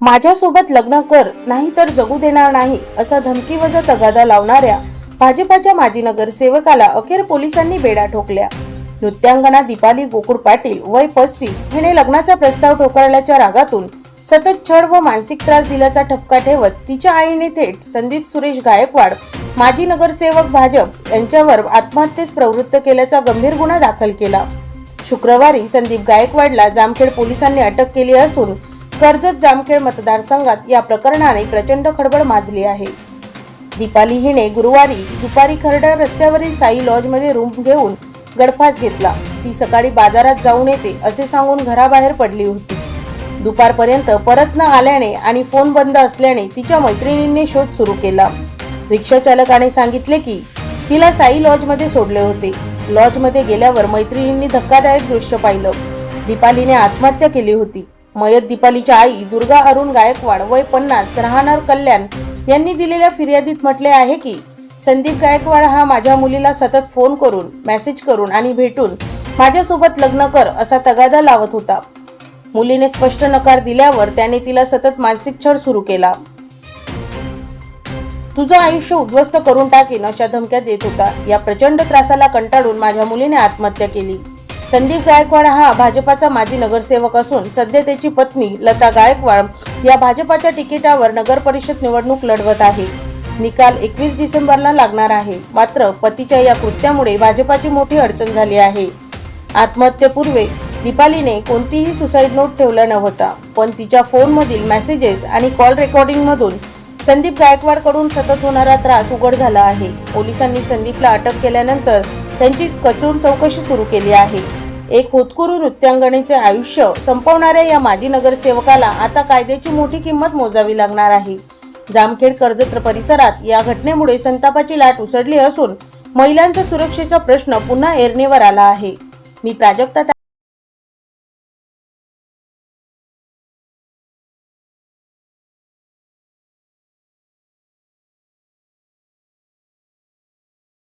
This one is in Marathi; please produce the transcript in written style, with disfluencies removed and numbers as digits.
माझ्यासोबत लग्न कर नाहीतर जगू देणार नाही असा धमकीवजा तगादा लावणाऱ्या भाजपाच्या माजी नगरसेवकाला अखेर पोलिसांनी बेड्या ठोकल्या। नृत्यांगना दीपाली गोकुळ पाटील वय 35 हिने लग्नाचा प्रस्ताव ठोकरल्याच्या रागातून सतत छळ व मानसिक त्रास दिल्याचा ठपका ठेवत तिच्या आईने थेट संदीप सुरेश गायकवाड माजी नगरसेवक भाजप यांच्यावर आत्महत्येस प्रवृत्त केल्याचा गंभीर गुन्हा दाखल केला। शुक्रवारी संदीप गायकवाडला जामखेड पोलिसांनी अटक केली असून कर्जत जामखेड मतदारसंघात या प्रकरणाने प्रचंड खळबळ माजली आहे। दीपाली हिने गुरुवारी दुपारी खर्डा रस्त्यावरील साई लॉजमध्ये रूम घेऊन गळफास घेतला। ती सकाळी बाजारात जाऊन येते असे सांगून घराबाहेर पडली होती। दुपारपर्यंत परत न आल्याने आणि फोन बंद असल्याने तिच्या मैत्रिणींनी शोध सुरू केला। रिक्षा चालकाने सांगितले की तिला साई लॉजमध्ये सोडले होते। लॉजमध्ये गेल्यावर मैत्रिणींनी धक्कादायक दृश्य पाहिलं। दीपालीने आत्महत्या केली होती। मयत दीपालीच्या आई दुर्गा अरुण गायकवाड वय 50 राहणार कल्याण यांनी दिलेल्या फिर्यादीत म्हटले आहे की संदीप गायकवाड हा माझ्या मुलीला सतत फोन करून मेसेज करून आणि भेटून माझ्यासोबत लग्न कर असा तगादा लावत होता। मुलीने स्पष्ट नकार दिल्यावर त्याने तिला सतत मानसिक छळ सुरू केला। तुझं आयुष्य उद्ध्वस्त करून टाकीन अशा धमक्या देत होता। या प्रचंड त्रासाला कंटाळून माझ्या मुलीने आत्महत्या केली। संदीप गायकवाड हा भाजपाचा माजी नगरसेवक असून सध्या त्याची पत्नी लता गायकवाड या भाजपाच्या तिकिटावर नगर परिषद निवडणूक लढवत आहे। निकाल 21 डिसेंबरला लागणार आहे। मात्र पतीच्या या कृत्यामुळे भाजपाची मोठी अडचण झाली आहे। आत्महत्येपूर्वी दीपालीने कोणतीही सुसाईड नोट ठेवला नव्हता, पण तिच्या फोनमधील मेसेजेस आणि कॉल रेकॉर्डिंग मधून संदीप गायकवाड कडून सतत होणारा त्रास उघड झाला आहे। पोलिसांनी संदीपला अटक केल्यानंतर त्यांची कसून चौकशी सुरू केली आहे। एक होतकरू नृत्यांगनेचे आयुष्य संपवणाऱ्या या माजी नगरसेवकाला आता कायद्याची मोठी किंमत मोजावी लागणार आहे। जामखेड कर्जत परिसरात या घटनेमुळे संतापाची लाट उसळली असून महिलांच्या सुरक्षेचा प्रश्न पुन्हा ऐरणीवर आला आहे। मी प्राजक्ता